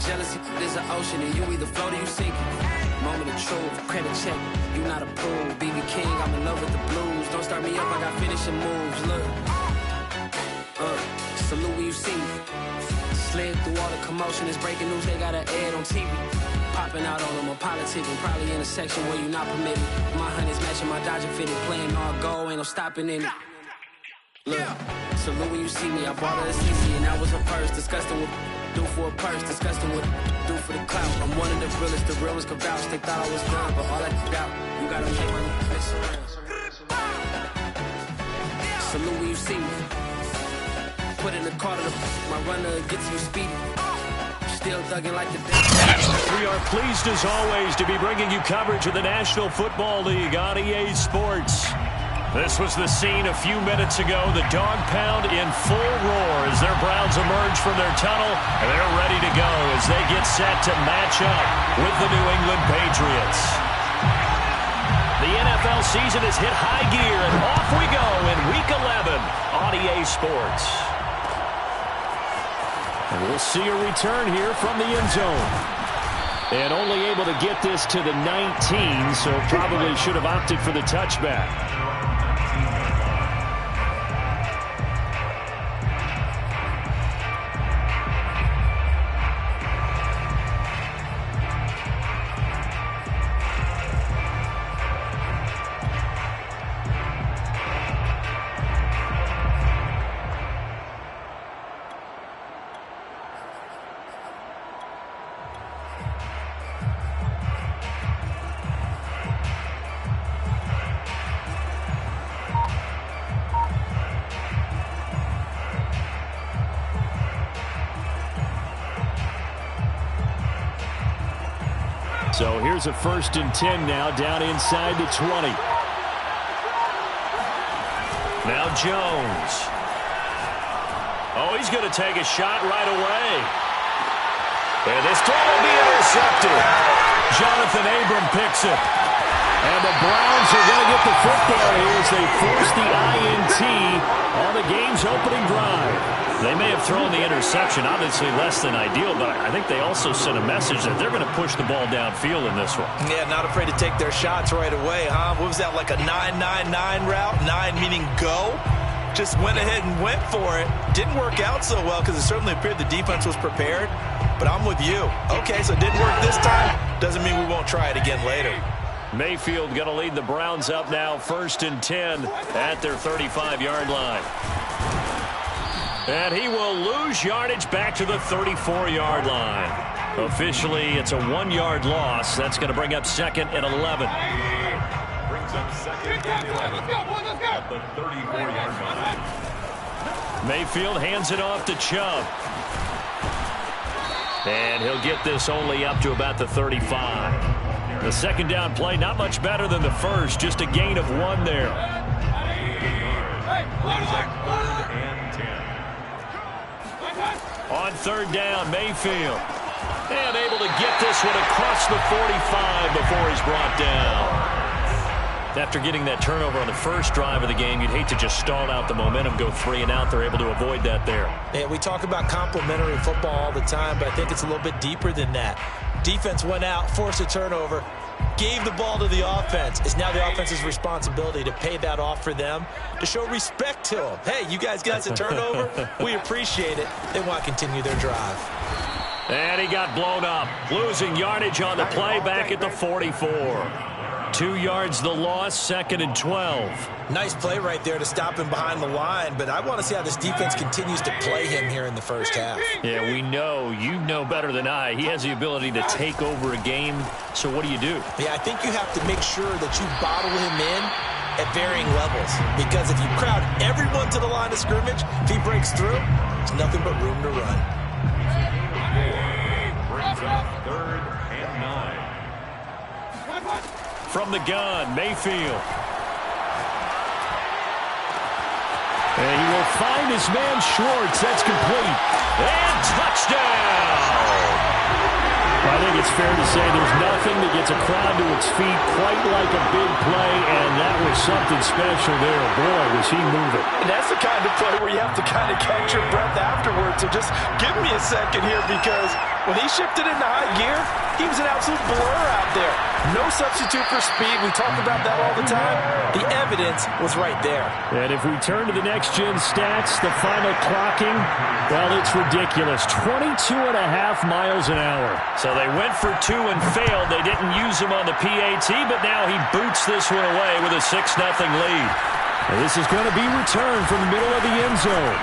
Jealousy is an ocean, and you either float or you sink. Moment of truth, credit check, you not approved. BB King, I'm in love with the blues. Don't start me up, I got finishing moves. Look, salute when you see me. Slid through all the commotion, it's breaking news, they got an ad on TV. Popping out on them, I'm politicking, probably in a section where you not permitted. My honey's matching my Dodger fitted, playing all go, ain't no stopping in it. Look, salute when you see me, I bought her a CC, and that was her purse. Disgusting what do for a purse, disgusting what do for the clout. I'm one of the realest, the realest could vouch. They thought I was done, but all I got, you gotta make my mess around. Salute when you see me. Put in the car to my runner, gets you speedy. Still thugging like the day. We are pleased as always to be bringing you coverage of the National Football League on EA Sports. This was the scene a few minutes ago. The dog pound in full roar as their Browns emerge from their tunnel, and they're ready to go as they get set to match up with the New England Patriots. The NFL season has hit high gear, and off we go in Week 11 on EA Sports. And we'll see a return here from the end zone. And only able to get this to the 19, so probably should have opted for the touchback. So here's a 1st and 10 now, down inside the 20. Now Jones. Oh, he's going to take a shot right away. And this throw will be intercepted. Jonathan Abram picks it. And the Browns are going to get the football here as they force the INT on the game's opening drive. They may have thrown the interception, obviously less than ideal, but I think they also sent a message that they're going to push the ball downfield in this one. Yeah, not afraid to take their shots right away, huh? What was that, like a 9-9-9 route? 9 meaning go? Just went ahead and went for it. Didn't work out so well because it certainly appeared the defense was prepared, but I'm with you. Okay, so it didn't work this time. Doesn't mean we won't try it again later. Mayfield going to lead the Browns up now, 1st and 10 at their 35-yard line. And he will lose yardage back to the 34-yard line. Officially, it's a 1-yard loss. That's going to bring up 2nd and 11. Brings up 2nd and 11 at the 34-yard line. Mayfield hands it off to Chubb. And he'll get this only up to about the 35. The 2nd down play, not much better than the first, just a gain of 1 there. On 3rd down, Mayfield. And able to get this one across the 45 before he's brought down. After getting that turnover on the first drive of the game, you'd hate to just stall out the momentum, go 3 and out. They're able to avoid that there. Yeah, we talk about complementary football all the time, but I think it's a little bit deeper than that. Defense went out, forced a turnover, gave the ball to the offense. It's now the offense's responsibility to pay that off for them, to show respect to them. Hey, you guys got us a turnover. We appreciate it. They want to continue their drive. And he got blown up, losing yardage on the play back at the 44. 2 yards the loss, 2nd and 12. Nice play right there to stop him behind the line, but I want to see how this defense continues to play him here in the first half. Yeah, we know. You know better than I. He has the ability to take over a game, so what do you do? Yeah, I think you have to make sure that you bottle him in at varying levels, because if you crowd everyone to the line of scrimmage, if he breaks through, there's nothing but room to run. Brings up 3rd and 9. From the gun, Mayfield. And he will find his man Schwartz. That's complete. And touchdown! I think it's fair to say there's nothing that gets a crowd to its feet quite like a big play, and that was something special there. Boy, was he moving. And that's the kind of play where you have to kind of catch your breath afterwards. So just give me a second here, because when he shifted into high gear, he was an absolute blur out there. No substitute for speed. We talk about that all the time. The evidence was right there. And if we turn to the next-gen stats, the final clocking, well, it's ridiculous. 22.5 miles an hour. So they went for 2 and failed. They didn't use him on the PAT, but now he boots this one away with a 6-0 lead. And this is going to be returned from the middle of the end zone.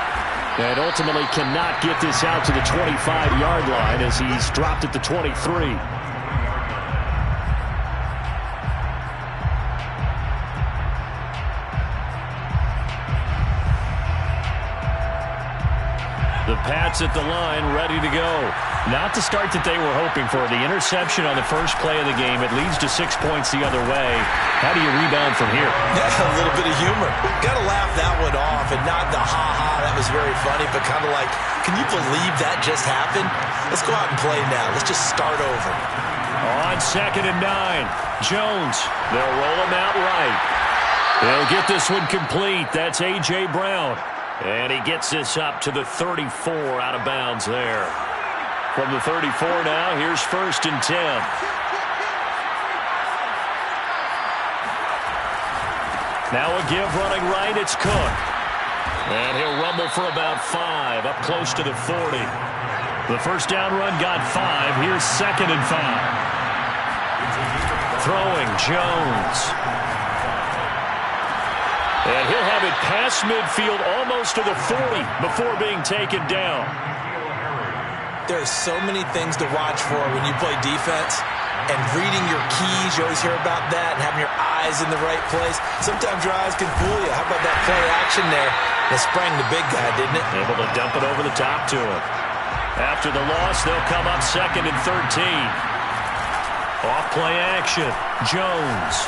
And ultimately cannot get this out to the 25-yard line as he's dropped at the 23. The Pats at the line, ready to go. Not the start that they were hoping for. The interception on the first play of the game. It leads to 6 points the other way. How do you rebound from here? Yeah, a little bit of humor. Got to laugh that one off, and not the ha-ha, that was very funny, but kind of like, can you believe that just happened? Let's go out and play now. Let's just start over. On 2nd and 9, Jones. They'll roll him out right. They'll get this one complete. That's A.J. Brown. And he gets this up to the 34 out of bounds there. From the 34 now, here's 1st and 10. Now a give running right, it's Cook. And he'll rumble for about 5, up close to the 40. The first down run got 5. Here's 2nd and 5. Throwing, Jones. And he'll have it past midfield almost to the 40 before being taken down. There's so many things to watch for when you play defense. And reading your keys, you always hear about that, and having your eyes in the right place. Sometimes your eyes can fool you. How about that play action there? That sprang the big guy, didn't it? Able to dump it over the top to him. After the loss, they'll come up 2nd and 13. Off play action. Jones.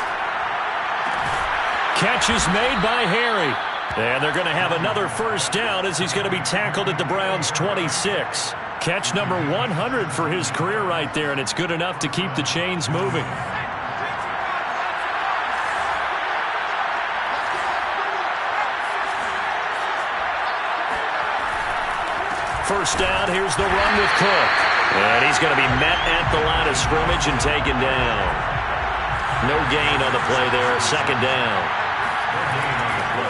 Catch is made by Harry. And they're going to have another first down as he's going to be tackled at the Browns' 26. Catch number 100 for his career right there, and it's good enough to keep the chains moving. First down, here's the run with Cook. And he's going to be met at the line of scrimmage and taken down. No gain on the play there, 2nd down.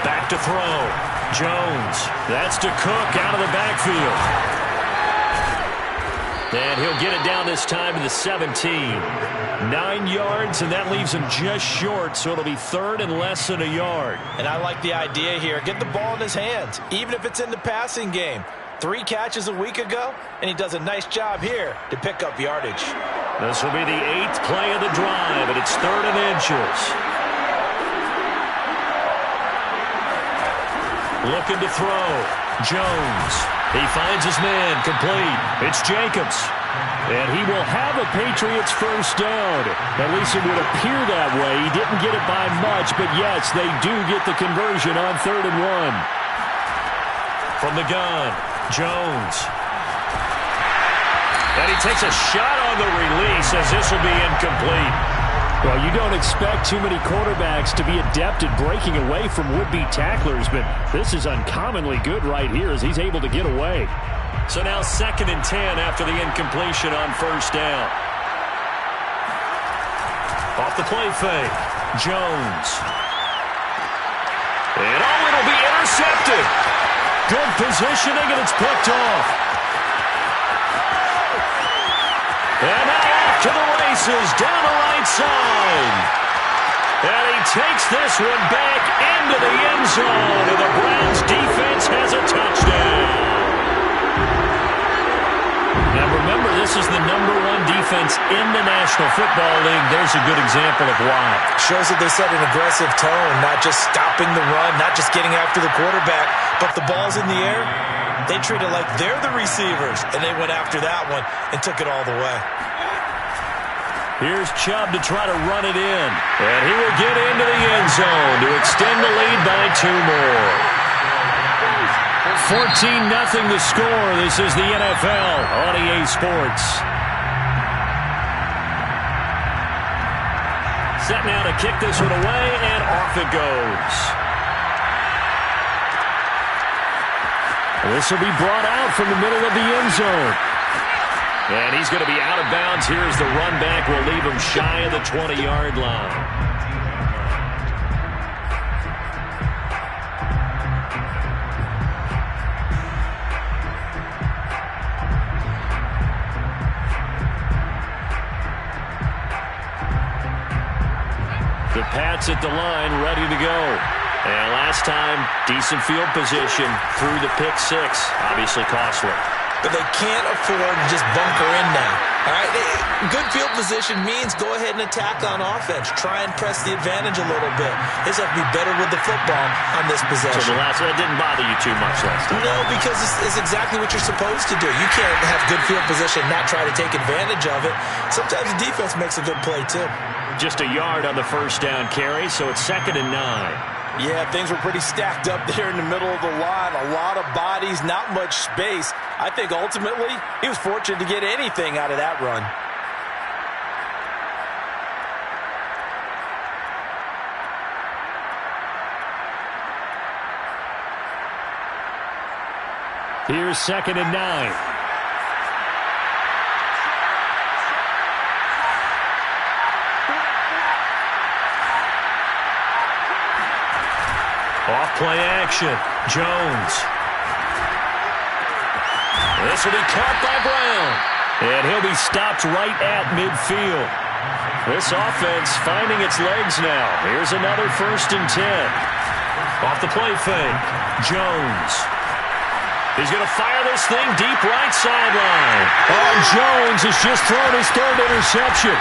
Back to throw. Jones. That's to Cook out of the backfield. And he'll get it down this time to the 17. 9 yards, and that leaves him just short, so it'll be 3rd and less than a yard. And I like the idea here. Get the ball in his hands, even if it's in the passing game. 3 catches a week ago, and he does a nice job here to pick up yardage. This will be the 8th play of the drive, and it's 3rd and inches. Looking to throw. Jones. He finds his man complete. It's Jacobs. And he will have a Patriots first down. At least it would appear that way. He didn't get it by much, but yes, they do get the conversion on 3rd and 1. From the gun, Jones. And he takes a shot on the release as this will be incomplete. Well, you don't expect too many quarterbacks to be adept at breaking away from would-be tacklers, but this is uncommonly good right here as he's able to get away. So now 2nd and 10 after the incompletion on first down. Off the play fake. Jones. And it'll be intercepted. Good positioning, and it's picked off. And now off to the races, down the right side. And he takes this one back into the end zone, and the Browns defense has a touchdown. Now remember, this is the #1 defense in the National Football League. There's a good example of why. Shows that they set an aggressive tone, not just stopping the run, not just getting after the quarterback, but the ball's in the air. They treat it like they're the receivers, and they went after that one and took it all the way. Here's Chubb to try to run it in. And he will get into the end zone to extend the lead by 2 more. 14-0 the score. This is the NFL on EA Sports. Set now to kick this one away, and off it goes. This will be brought out from the middle of the end zone. And he's going to be out of bounds. Here's the run back. Will leave him shy of the 20-yard line. The Pats at the line, ready to go. And last time, decent field position through the pick six. Obviously costly. But they can't afford to just bunker in now. All right, good field position means go ahead and attack on offense. Try and press the advantage a little bit. They just have to be better with the football on this possession. So that didn't bother you too much last time? No, because it's exactly what you're supposed to do. You can't have good field position and not try to take advantage of it. Sometimes the defense makes a good play, too. Just a yard on the first down carry, so it's 2nd and 9. Yeah, things were pretty stacked up there in the middle of the line. A lot of bodies, not much space. I think ultimately he was fortunate to get anything out of that run. Here's 2nd and 9. Off play action. Jones. This will be caught by Brown. And he'll be stopped right at midfield. This offense finding its legs now. Here's another 1st and 10. Off the play fake. Jones. He's going to fire this thing deep right sideline. Oh, Jones has just thrown his 3rd interception.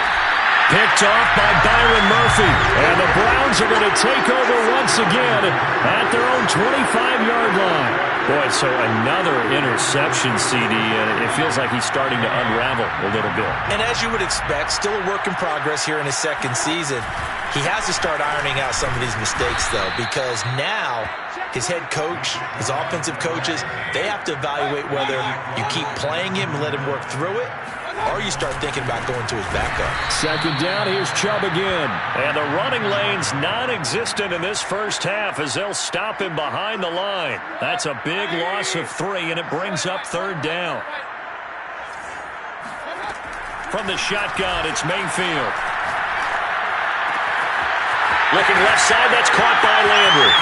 Picked off by Byron Murphy. And the Browns are going to take over once again at their own 25-yard line. Boy, so another interception, CD, and it feels like he's starting to unravel a little bit. And as you would expect, still a work in progress here in his 2nd season. He has to start ironing out some of these mistakes, though, because now his head coach, his offensive coaches, they have to evaluate whether you keep playing him and let him work through it, or you start thinking about going to his backup. 2nd down, here's Chubb again. And the running lane's non-existent in this first half as they'll stop him behind the line. That's a big loss of 3, and it brings up 3rd down. From the shotgun, it's Mayfield. Looking left side, that's caught by Landry.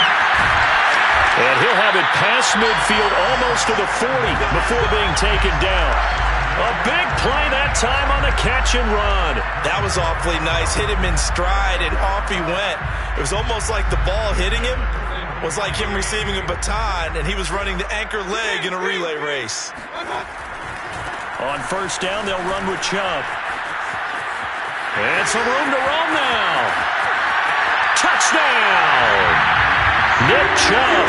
And he'll have it past midfield almost to the 40 before being taken down. A big play that time on the catch and run. That was awfully nice. Hit him in stride, and off he went. It was almost like the ball hitting him was like him receiving a baton, and he was running the anchor leg in a relay race. On 1st down, they'll run with Chubb. And some room to roam now. Touchdown! Nick Chubb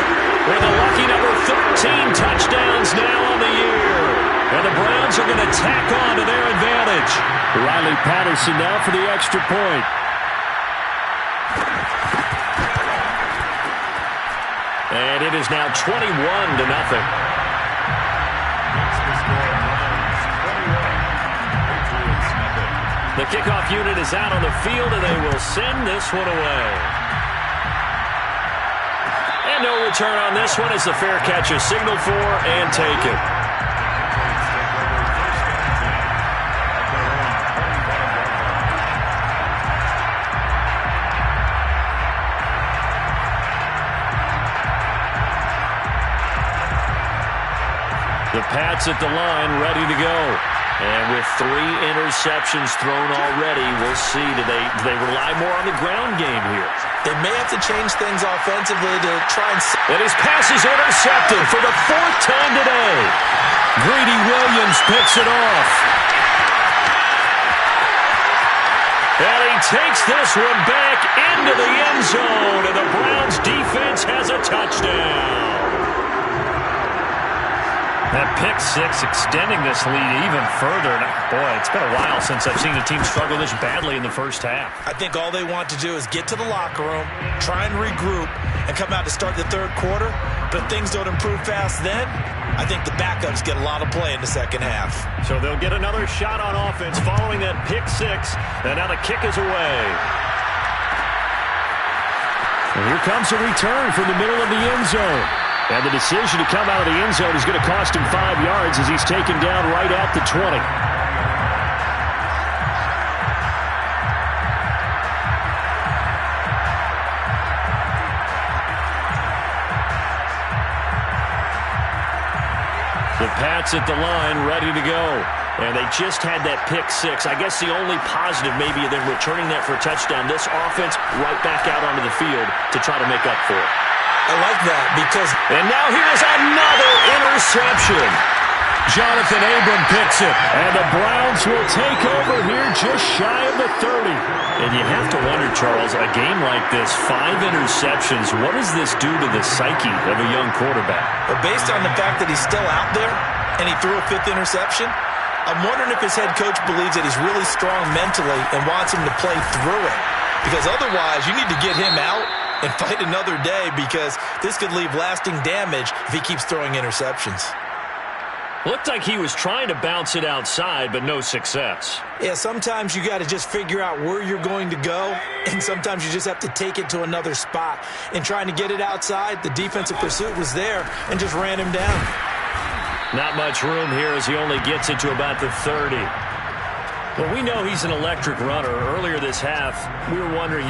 with a lucky number 13 touchdowns now on the year. And the Browns are going to tack on to their advantage. Riley Patterson now for the extra point. And it is now 21-0. The kickoff unit is out on the field, and they will send this one away. And no return on this one as the fair catch is signaled for and taken. The Pats at the line, ready to go. And with 3 interceptions thrown already, we'll see. Do they rely more on the ground game here? They may have to change things offensively to try and... And his pass is intercepted for the 4th time today. Greedy Williams picks it off. And he takes this one back into the end zone, and the Browns defense has a touchdown. That pick six extending this lead even further. And boy, it's been a while since I've seen a team struggle this badly in the first half. I think all they want to do is get to the locker room, try and regroup, and come out to start the 3rd quarter. But if things don't improve fast then, I think the backups get a lot of play in the 2nd half. So they'll get another shot on offense following that pick six. And now the kick is away. And here comes a return from the middle of the end zone. And the decision to come out of the end zone is going to cost him 5 yards as he's taken down right at the 20. The Pats at the line, ready to go. And they just had that pick six. I guess the only positive maybe of them returning that for a touchdown. This offense right back out onto the field to try to make up for it. I like that because... And now here's another interception. Jonathan Abram picks it. And the Browns will take over here just shy of the 30. And you have to wonder, Charles, a game like this, 5 interceptions, what does this do to the psyche of a young quarterback? But based on the fact that he's still out there and he threw a 5th interception, I'm wondering if his head coach believes that he's really strong mentally and wants him to play through it. Because otherwise, you need to get him out and fight another day because this could leave lasting damage if he keeps throwing interceptions. Looked like he was trying to bounce it outside, but no success. Yeah, sometimes you got to just figure out where you're going to go, and sometimes you just have to take it to another spot. And trying to get it outside, the defensive pursuit was there and just ran him down. Not much room here as he only gets it to about the 30. Well, we know he's an electric runner. Earlier this half, you were wondering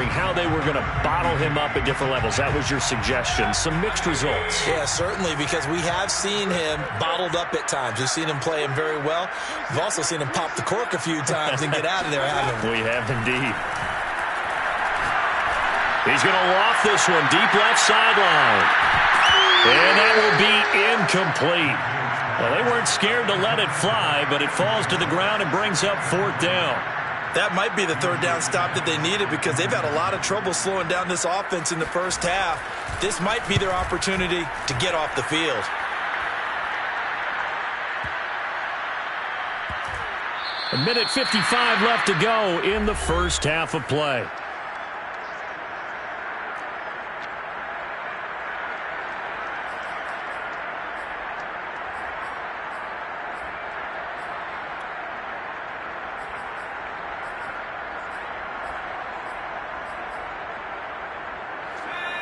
how they were going to bottle him up at different levels. That was your suggestion. Some mixed results. Yeah, certainly, because we have seen him bottled up at times. We've seen him play him very well. We've also seen him pop the cork a few times and get out of there, haven't we? We have indeed. He's going to loft this one deep left sideline. And that will be incomplete. Well, they weren't scared to let it fly, but it falls to the ground and brings up 4th down. That might be the 3rd down stop that they needed because they've had a lot of trouble slowing down this offense in the first half. This might be their opportunity to get off the field. A minute 55 left to go in the first half of play.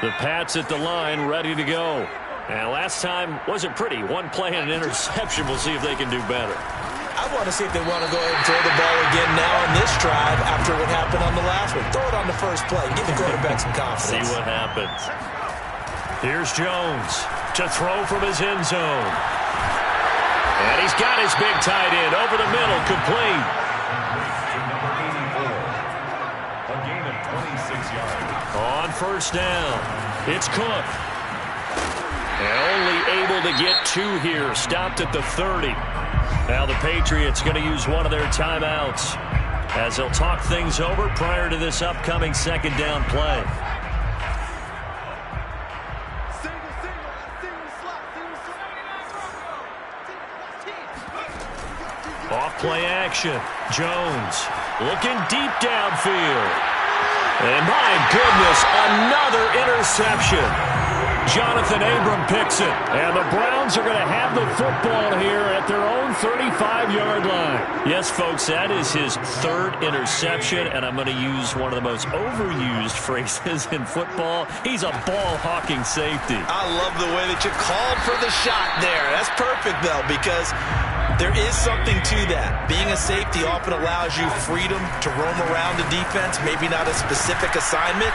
The Pats at the line, ready to go. And last time wasn't pretty. One play and an interception. We'll see if they can do better. I want to see if they want to go ahead and throw the ball again now on this drive after what happened on the last one. Throw it on the first play. Give the quarterback some confidence. See what happens. Here's Jones to throw from his end zone. And he's got his big tight end over the middle, complete. A gain of 26 yards. On first down, it's Cook. And only able to get 2 here, stopped at the 30. Now the Patriots going to use one of their timeouts as they'll talk things over prior to this upcoming 2nd down play. Off play action. Jones looking deep downfield. And my goodness, another interception. Jonathan Abram picks it. And the Browns are going to have the football here at their own 35-yard line. Yes, folks, that is his 3rd interception, and I'm going to use one of the most overused phrases in football. He's a ball-hawking safety. I love the way that you called for the shot there. That's perfect, though, because there is something to that. Being a safety often allows you freedom to roam around the defense, maybe not a specific assignment.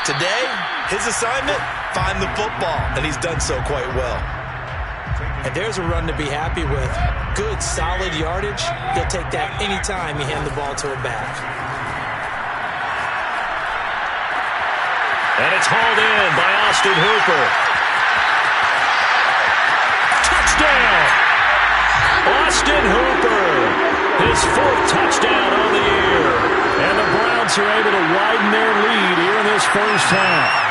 Today, his assignment, find the football, and he's done so quite well. And there's a run to be happy with. Good, solid yardage. He'll take that anytime you hand the ball to a back. And it's hauled in by Austin Hooper. Touchdown! Austin Hooper, his 4th touchdown on the year. And the Browns are able to widen their lead here in this first half.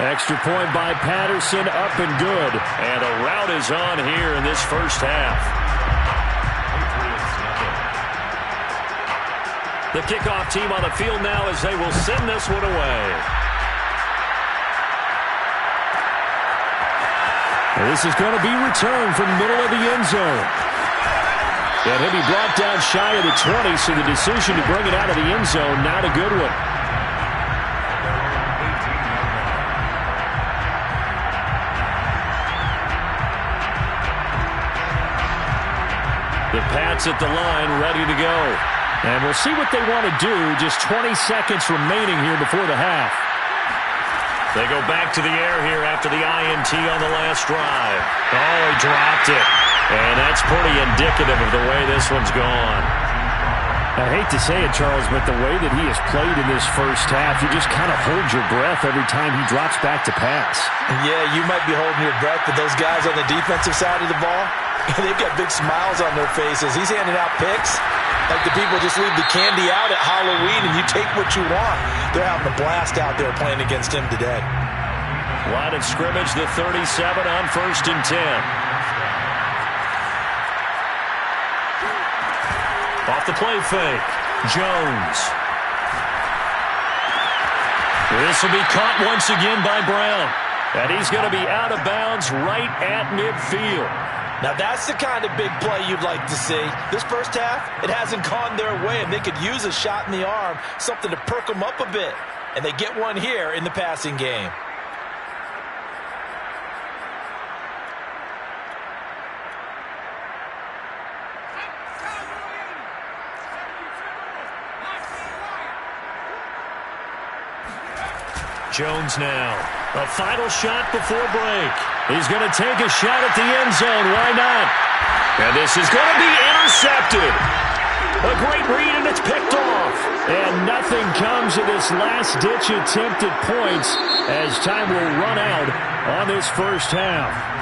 Extra point by Patterson, up and good. And a rout is on here in this first half. The kickoff team on the field now as they will send this one away. This is going to be returned from the middle of the end zone. And he'll be brought down shy of the 20, so the decision to bring it out of the end zone, not a good one. The Pats at the line, ready to go. And we'll see what they want to do. Just 20 seconds remaining here before the half. They go back to the air here after the INT on the last drive. Oh, he dropped it. And that's pretty indicative of the way this one's gone. I hate to say it, Charles, but the way that he has played in this first half, you just kind of hold your breath every time he drops back to pass. Yeah, you might be holding your breath, but those guys on the defensive side of the ball, they've got big smiles on their faces. He's handing out picks like the people just leave the candy out at Halloween and you take what you want. They're having a blast out there playing against him today. Line of scrimmage, the 37 on 1st and 10. Off the play fake, Jones. This will be caught once again by Brown. And he's going to be out of bounds right at midfield. Now that's the kind of big play you'd like to see. This first half, it hasn't gone their way, and they could use a shot in the arm, something to perk them up a bit. And they get one here in the passing game. Jones now. A final shot before break. He's going to take a shot at the end zone. Why not? And this is going to be intercepted. A great read, and it's picked off. And nothing comes of this last-ditch attempt at points as time will run out on this first half.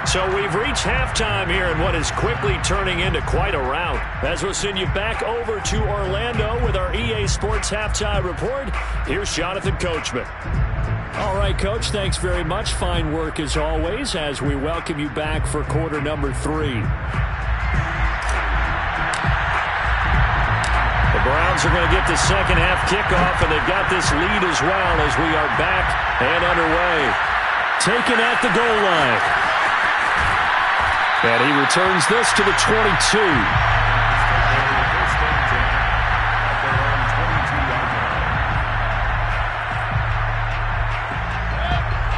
So we've reached halftime here in what is quickly turning into quite a rout. As we'll send you back over to Orlando with our EA Sports Halftime Report, here's Jonathan Coachman. All right, Coach, thanks very much. Fine work as always as we welcome you back for quarter number 3. The Browns are going to get the second half kickoff, and they've got this lead as well as we are back and underway. Taken at the goal line. And he returns this to the 22.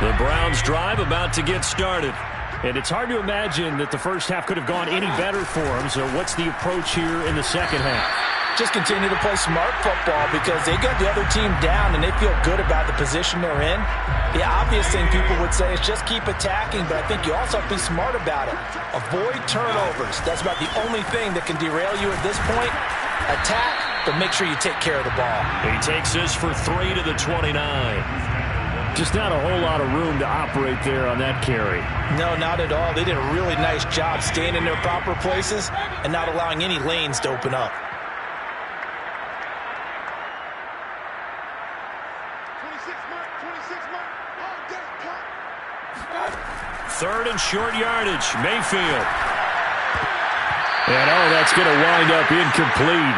The Browns drive about to get started. And it's hard to imagine that the first half could have gone any better for them. So what's the approach here in the second half? Just continue to play smart football because they got the other team down and they feel good about the position they're in. The obvious thing people would say is just keep attacking, but I think you also have to be smart about it. Avoid turnovers. That's about the only thing that can derail you at this point. Attack, but make sure you take care of the ball. He takes this for 3 to the 29. Just not a whole lot of room to operate there on that carry. No, not at all. They did a really nice job staying in their proper places and not allowing any lanes to open up. 3rd and short yardage, Mayfield. And that's going to wind up incomplete.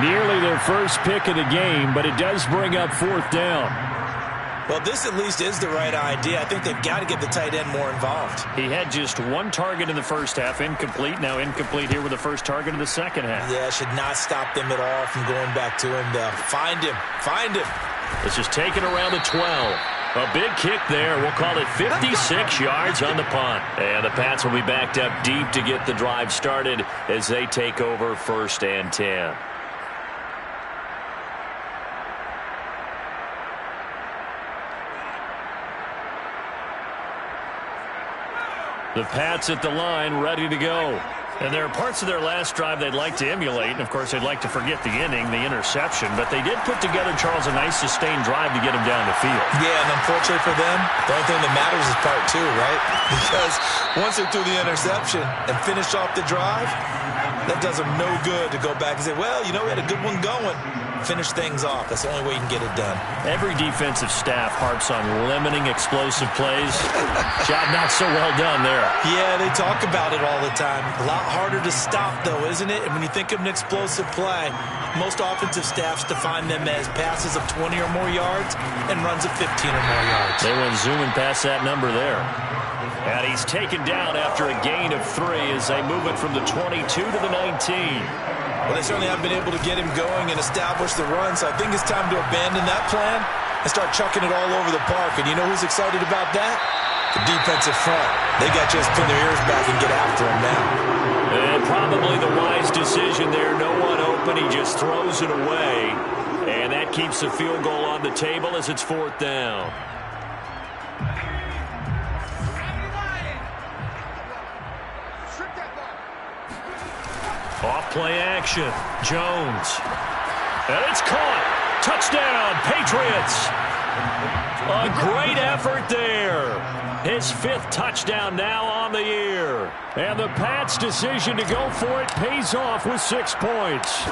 Nearly their first pick of the game, but it does bring up 4th down. Well, this at least is the right idea. I think they've got to get the tight end more involved. He had just 1 target in the first half, incomplete. Now incomplete here with the first target of the second half. Yeah, should not stop them at all from going back to him. Find him. Find him. It's just taken around the 12. A big kick there. We'll call it 56 yards on the punt. And the Pats will be backed up deep to get the drive started as they take over 1st and 10. The Pats at the line, ready to go. And there are parts of their last drive they'd like to emulate. And, of course, they'd like to forget the inning, the interception. But they did put together, Charles, a nice sustained drive to get them down the field. Yeah, and unfortunately for them, the only thing that matters is part 2, right? Because once they threw the interception and finished off the drive, that does them no good to go back and say, well, we had a good one going. Finish things off. That's the only way you can get it done. Every defensive staff harps on limiting explosive plays. Job not so well done there. Yeah, they talk about it all the time. A lot harder to stop, though, isn't it? And when you think of an explosive play, most offensive staffs define them as passes of 20 or more yards and runs of 15 or more yards. They went zooming past that number there. And he's taken down after a gain of 3 as they move it from the 22 to the 19. Well, they certainly haven't been able to get him going and establish the run, so I think it's time to abandon that plan and start chucking it all over the park. And you know who's excited about that? The defensive front. They got just pin their ears back and get after him now. And probably the wise decision there. No one open. He just throws it away. And that keeps the field goal on the table as it's 4th down. Off play action. Jones. And it's caught. Touchdown, Patriots. A great effort there. His 5th touchdown now on the year. And the Pats' decision to go for it pays off with 6 points.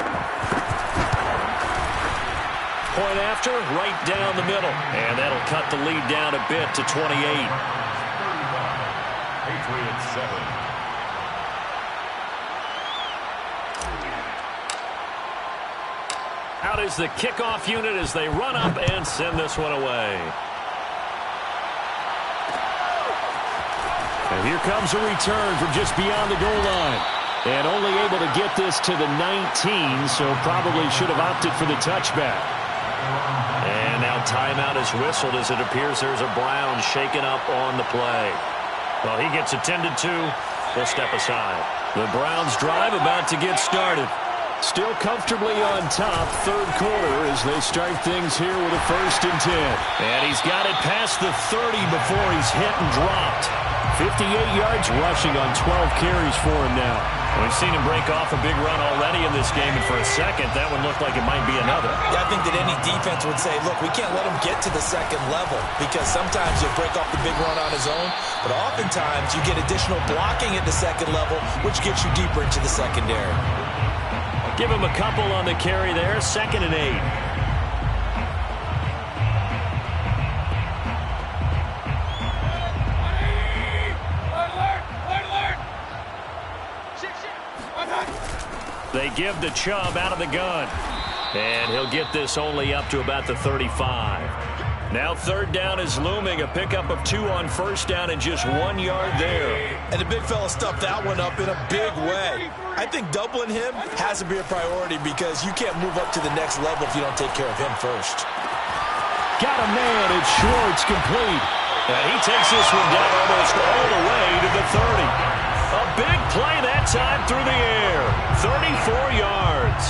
Point after, right down the middle. And that'll cut the lead down a bit to 28. Patriots 7. Out is the kickoff unit as they run up and send this one away. And here comes a return from just beyond the goal line. And only able to get this to the 19, so probably should have opted for the touchback. And now timeout is whistled as it appears there's a Brown shaken up on the play. Well, he gets attended to. We'll step aside. The Browns drive about to get started. Still comfortably on top, 3rd quarter as they start things here with a 1st and 10. And he's got it past the 30 before he's hit and dropped. 58 yards rushing on 12 carries for him now. We've seen him break off a big run already in this game, and for a second, that one looked like it might be another. Yeah, I think that any defense would say, look, we can't let him get to the 2nd level because sometimes he'll break off the big run on his own, but oftentimes you get additional blocking at the 2nd level, which gets you deeper into the secondary. Give him a couple on the carry there. 2nd and 8. They give the Chubb out of the gun. And he'll get this only up to about the 35. Now 3rd down is looming. A pickup of 2 on 1st down and just 1 yard there. And the big fella stuffed that one up in a big way. I think doubling him has to be a priority because you can't move up to the next level if you don't take care of him first. Got a man. It's Schwartz complete. And he takes this one down almost all the way to the 30. A big play that time through the air. 34 yards.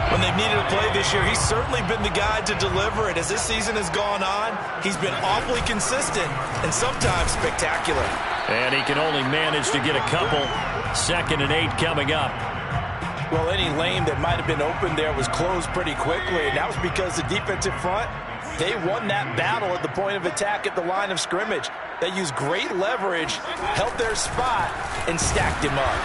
When they've needed a play this year, he's certainly been the guy to deliver it. As this season has gone on, he's been awfully consistent and sometimes spectacular. And he can only manage to get a couple. 2nd and 8 coming up. Well, any lane that might have been open there was closed pretty quickly, and that was because the defensive front, they won that battle at the point of attack at the line of scrimmage. They used great leverage, held their spot, and stacked him up.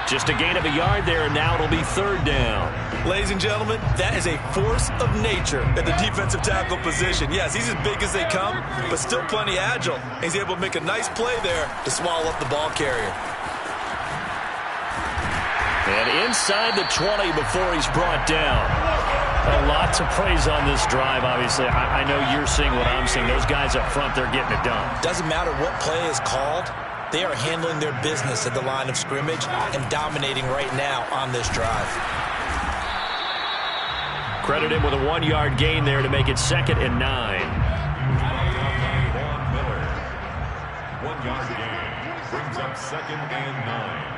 Just a gain of a yard there, and now it'll be 3rd down. Ladies and gentlemen, that is a force of nature at the defensive tackle position. Yes, he's as big as they come, but still plenty agile. He's able to make a nice play there to swallow up the ball carrier. And inside the 20 before he's brought down. A lot to praise on this drive, obviously. I know you're seeing what I'm seeing. Those guys up front, they're getting it done. Doesn't matter what play is called. They are handling their business at the line of scrimmage and dominating right now on this drive. Credit him with a 1 yard gain there to make it 2nd and 9. Von Miller. 1 yard gain. Brings up 2nd and 9.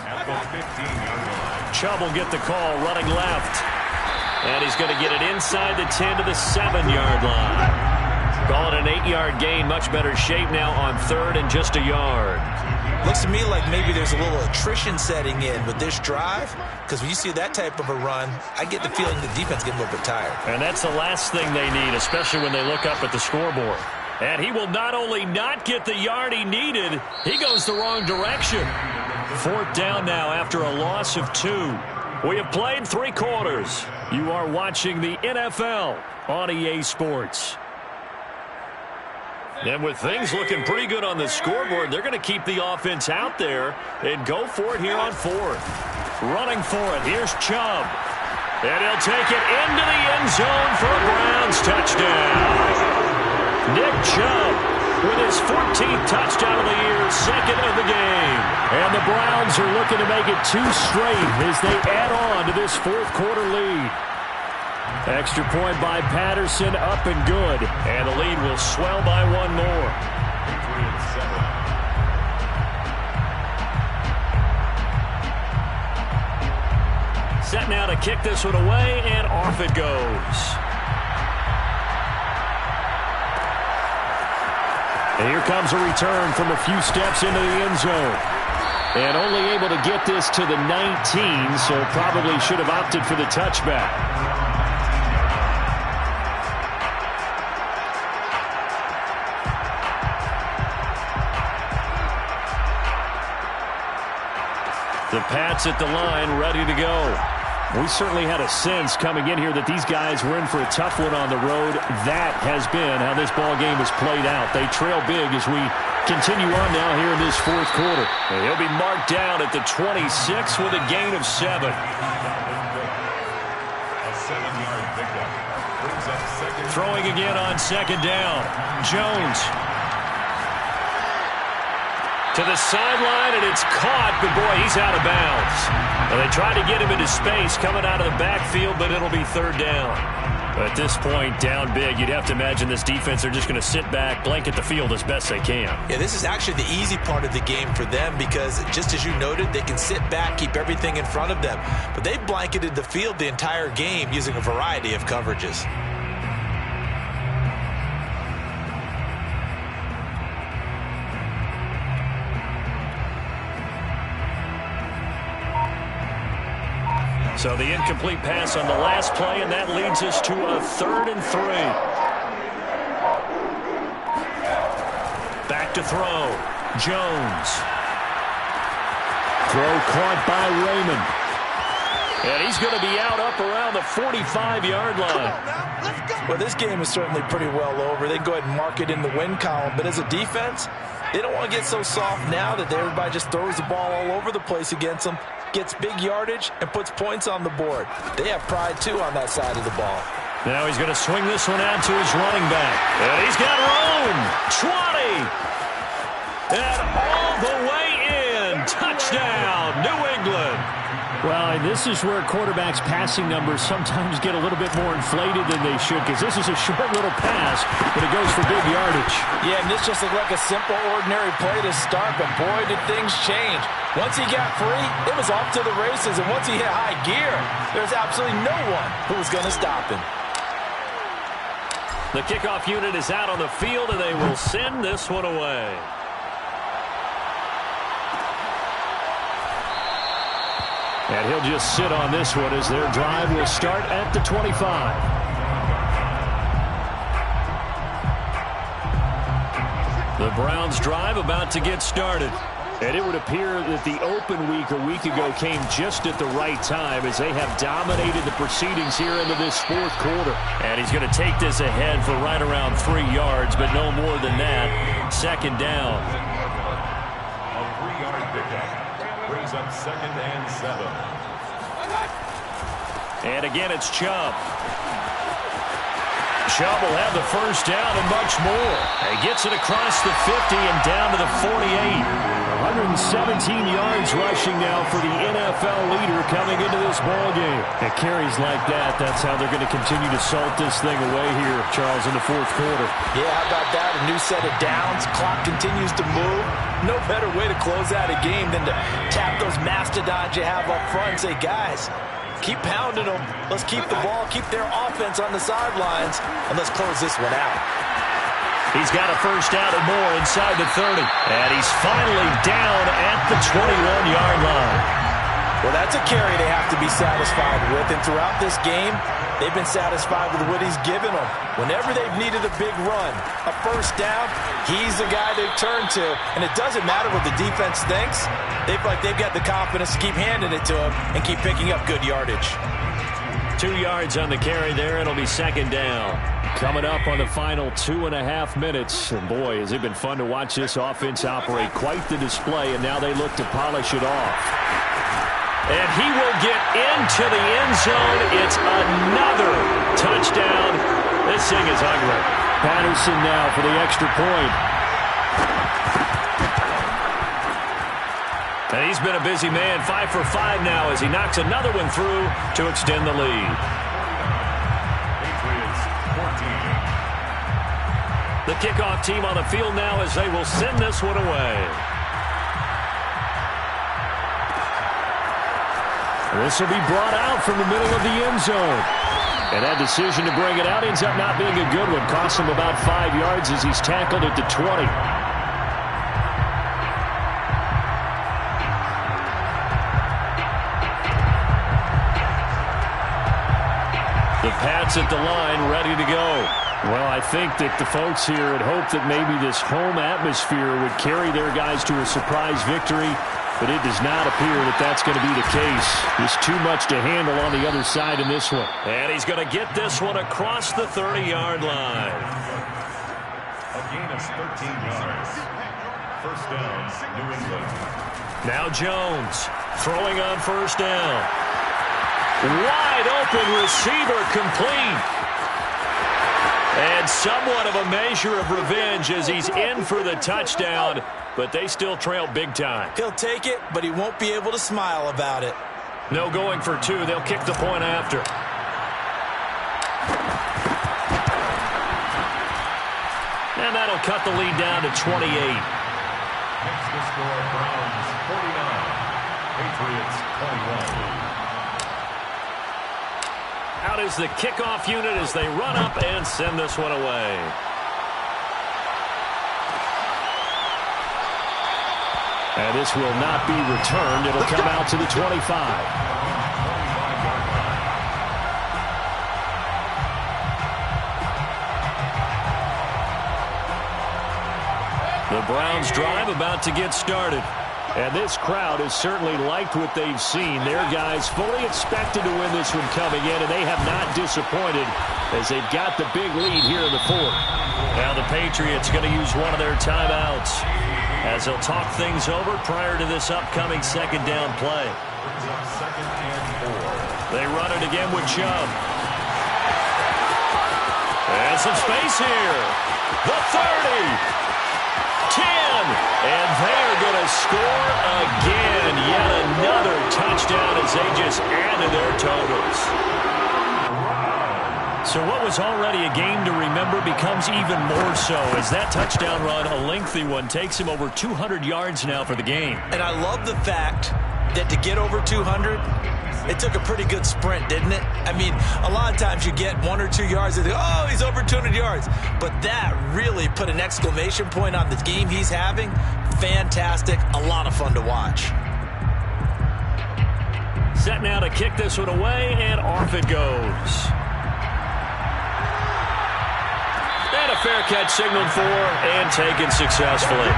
At the 15-yard line. Chubb will get the call running left. And he's going to get it inside the 10 to the 7-yard line. Call it an 8-yard gain. Much better shape now on 3rd and just a yard. Looks to me like maybe there's a little attrition setting in with this drive, because when you see that type of a run, I get the feeling the defense getting a little bit tired. And that's the last thing they need, especially when they look up at the scoreboard. And he will not only not get the yard he needed, he goes the wrong direction. 4th down now after a loss of 2. We have played 3 quarters. You are watching the NFL on EA Sports. And with things looking pretty good on the scoreboard, they're going to keep the offense out there and go for it here on 4th. Running for it, here's Chubb. And he'll take it into the end zone for a Browns touchdown. Nick Chubb with his 14th touchdown of the year, second of the game. And the Browns are looking to make it 2 straight as they add on to this fourth quarter lead. Extra point by Patterson, up and good. And the lead will swell by 1 more. Set now to kick this one away, and off it goes. And here comes a return from a few steps into the end zone. And only able to get this to the 19, so probably should have opted for the touchback. The Pats at the line, ready to go. We certainly had a sense coming in here that these guys were in for a tough one on the road. That has been how this ball game has played out. They trail big as we continue on now here in this fourth quarter. And he'll be marked down at the 26 with a gain of 7. A 7-yard pickup. Brings up second. Throwing again on second down. Jones to the sideline, and it's caught, but boy, he's out of bounds. Well, they tried to get him into space coming out of the backfield, but it'll be third down. At this point, down big, you'd have to imagine this defense are just going to sit back, blanket the field as best they can. Yeah, this is actually the easy part of the game for them because, just as you noted, they can sit back, keep everything in front of them. But they've blanketed the field the entire game using a variety of coverages. So the incomplete pass on the last play, and that leads us to a 3rd and 3. Back to throw. Jones. Throw caught by Raymond. And he's going to be out up around the 45-yard line. Well, this game is certainly pretty well over. They can go ahead and mark it in the win column. But as a defense, they don't want to get so soft now that everybody just throws the ball all over the place against them, gets big yardage, and puts points on the board. They have pride, too, on that side of the ball. Now he's going to swing this one out to his running back. And he's got room. 20. And all the way in. Touchdown, New England. Well, and this is where quarterbacks' passing numbers sometimes get a little bit more inflated than they should, because this is a short little pass, but it goes for big yardage. Yeah, and this just looked like a simple, ordinary play to start, but boy, did things change. Once he got free, it was off to the races, and once he hit high gear, there's absolutely no one who was going to stop him. The kickoff unit is out on the field, and they will send this one away. And he'll just sit on this one as their drive will start at the 25. The Browns' drive about to get started. And it would appear that the open week a week ago came just at the right time as they have dominated the proceedings here into this fourth quarter. And he's going to take this ahead for right around 3 yards, but no more than that. Second down. A 3-yard pickup. Brings up 2nd and 7. And again, it's Chubb. Chubb will have the first down and much more. He gets it across the 50 and down to the 48. 117 yards rushing now for the NFL leader coming into this ballgame. And carries like that, that's how they're going to continue to salt this thing away here, Charles, in the fourth quarter. Yeah, how about that? A new set of downs. Clock continues to move. No better way to close out a game than to tap those mastodons you have up front and say, guys, keep pounding them. Let's keep the ball, keep their offense on the sidelines, and let's close this one out. He's got a first down and more inside the 30. And he's finally down at the 21-yard line. Well, that's a carry they have to be satisfied with. And throughout this game, they've been satisfied with what he's given them. Whenever they've needed a big run, a first down, he's the guy they've turned to. And it doesn't matter what the defense thinks. They've got the confidence to keep handing it to him and keep picking up good yardage. 2 yards on the carry there. It'll be second down. Coming up on the final 2.5 minutes. And boy, has it been fun to watch this offense operate. Quite the display, and now they look to polish it off. And he will get into the end zone. It's another touchdown. This thing is ugly. Patterson now for the extra point. And he's been a busy man, 5 for 5 now as he knocks another one through to extend the lead. Patriots 14. The kickoff team on the field now as they will send this one away. This will be brought out from the middle of the end zone. And that decision to bring it out ends up not being a good one. Costs him about 5 yards as he's tackled at the 20. The Pats at the line, ready to go. Well, I think that the folks here had hoped that maybe this home atmosphere would carry their guys to a surprise victory, but it does not appear that that's going to be the case. There's too much to handle on the other side in this one. And he's going to get this one across the 30-yard line. A gain of 13 yards. First down, New England. Now Jones throwing on first down. Wide open receiver complete. And somewhat of a measure of revenge as he's in for the touchdown, but they still trail big time. He'll take it, but he won't be able to smile about it. No going for two. They'll kick the point after. And that'll cut the lead down to 28. Makes the score Browns 49. Patriots 21. Out is the kickoff unit as they run up and send this one away. And this will not be returned. It'll come out to the 25. The Browns drive about to get started. And this crowd has certainly liked what they've seen. Their guys fully expected to win this one coming in, and they have not disappointed as they've got the big lead here in the fourth. Now the Patriots going to use one of their timeouts as they'll talk things over prior to this upcoming second down play. Second and 4. They run it again with Chubb. And some space here. The 30. 10, and they're going to score again. Yet another touchdown as they just added their totals. So what was already a game to remember becomes even more so as that touchdown run, a lengthy one, takes him over 200 yards now for the game. And I love the fact that to get over 200, it took a pretty good sprint, didn't it? I mean, a lot of times you get 1 or 2 yards and think, oh, he's over 200 yards. But that really put an exclamation point on the game he's having. Fantastic. A lot of fun to watch. Set now to kick this one away, and off it goes. And a fair catch signaled for and taken successfully.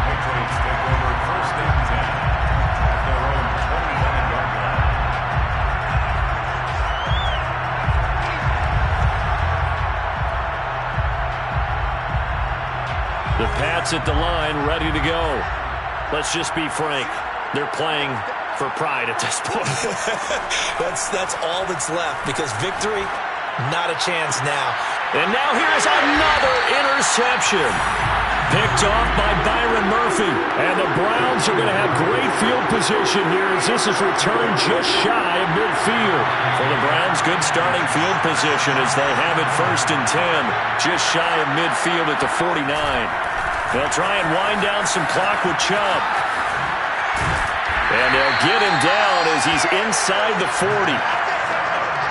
Patriots take over first and 10 at their own 29-yard line. The Pats at the line, ready to go. Let's just be frank. They're playing for pride at this point. That's all that's left because victory, not a chance now. And now here's another interception. Picked off by Byron Murphy. And the Browns are going to have great field position here as this is returned just shy of midfield. For the Browns, good starting field position as they have it first and 10. Just shy of midfield at the 49. They'll try and wind down some clock with Chubb. And they'll get him down as he's inside the 40.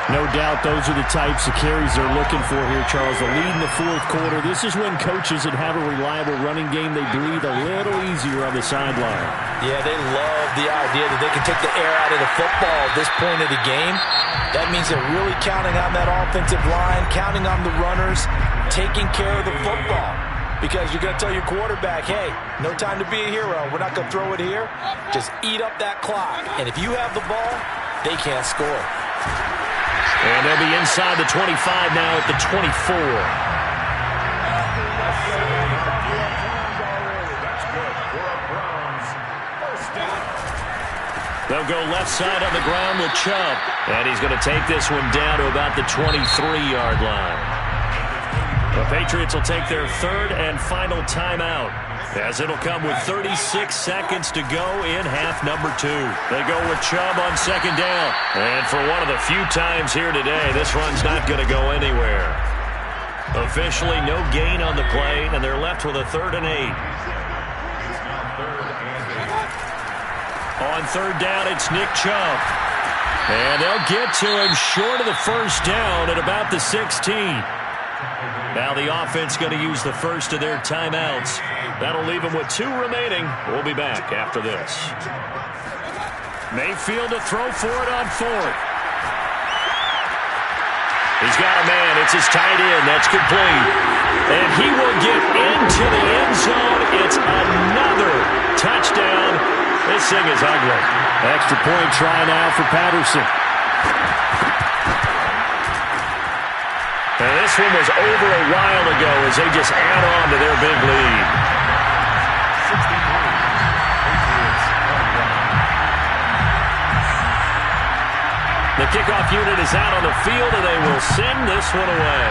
No doubt those are the types of carries they're looking for here, Charles. The lead in the fourth quarter. This is when coaches that have a reliable running game, they breathe a little easier on the sideline. Yeah, they love the idea that they can take the air out of the football at this point of the game. That means they're really counting on that offensive line, counting on the runners, taking care of the football. Because you're going to tell your quarterback, hey, no time to be a hero. We're not going to throw it here. Just eat up that clock. And if you have the ball, they can't score. And they'll be inside the 25 now at the 24. That's good for a Browns first down. They'll go left side on the ground with Chubb. And he's going to take this one down to about the 23-yard line. The Patriots will take their third and final timeout, as it'll come with 36 seconds to go in half number 2. They go with Chubb on second down. And for one of the few times here today, this run's not going to go anywhere. Officially no gain on the play, and they're left with a 3rd and 8. On third down, it's Nick Chubb. And they'll get to him short of the first down at about the 16. Now the offense going to use the first of their timeouts. That'll leave them with 2 remaining. We'll be back after this. Mayfield to throw for it on 4th. He's got a man. It's his tight end. That's complete. And he will get into the end zone. It's another touchdown. This thing is ugly. Extra point try now for Patterson. And this one was over a while ago as they just add on to their big lead. The kickoff unit is out on the field, and they will send this one away.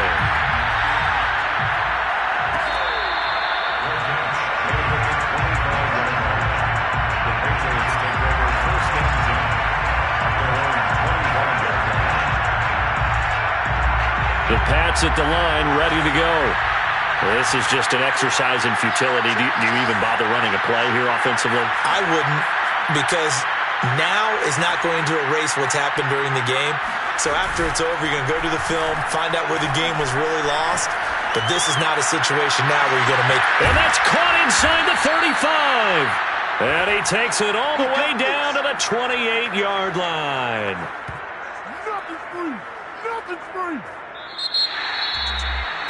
The Pats at the line, ready to go. This is just an exercise in futility. Do you even bother running a play here offensively? I wouldn't, because now is not going to erase what's happened during the game. So after it's over, you're going to go to the film, find out where the game was really lost. But this is not a situation now where you're going to make... And that's caught inside the 35. And he takes it all the way down to the 28-yard line. Nothing's free. Nothing's free.